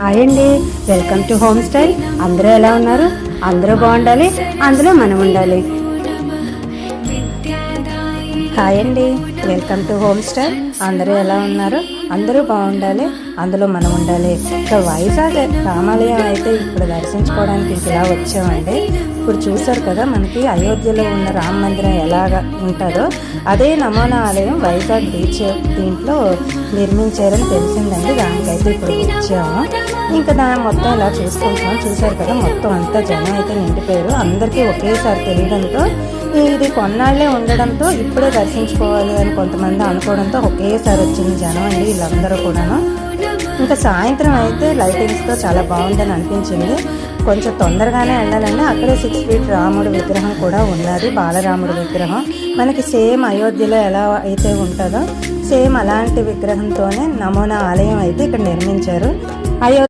Hi అండి, welcome to home style. అందరూ ఎలా ఉన్నారు? అందరూ బాగుండాలి, అందులో మనం ఉండాలి. హాయ్ అండి, వెల్కమ్ టు హోమ్ స్టైల్. అందరూ ఎలా ఉన్నారు? అందరూ బాగుండాలి, అందులో మనం ఉండాలి. ఇక వైజాగ్ రామాలయం అయితే ఇప్పుడు దర్శించుకోవడానికి ఇలా వచ్చామండి. ఇప్పుడు చూసారు కదా, మనకి అయోధ్యలో ఉన్న రామ మందిరం ఎలాగ ఉంటుందో అదే నమూనా ఆలయం వైజాగ్ బీచ్ దీంట్లో నిర్మించారని తెలిసిందండి. దానికైతే ఇప్పుడు వచ్చాము. ఇంకా దాని మొత్తం ఇలా చూసుకుంటున్నాం. చూసారు కదా, మొత్తం అంతా జనం అయితే నిండిపోయారు. అందరికీ ఒకేసారి తెలియడంతో ఇది కొన్నాళ్లే ఉండడంతో ఇప్పుడే దర్శించుకోవాలి అని కొంతమంది అనుకోవడంతో ఒకేసారి వచ్చింది జనం అండి వీళ్ళందరూ కూడాను. ఇంకా సాయంత్రం అయితే లైటింగ్స్తో చాలా బాగుందని అనిపించింది. కొంచెం తొందరగానే వెళ్ళాలండి. అక్కడే 6 ఫీట్ రాముడు విగ్రహం కూడా ఉన్నది, బాలరాముడు విగ్రహం. మనకి సేమ్ అయోధ్యలో ఎలా అయితే ఉంటుందో సేమ్ అలాంటి విగ్రహంతోనే నమూనా ఆలయం అయితే ఇక్కడ నిర్మించారు.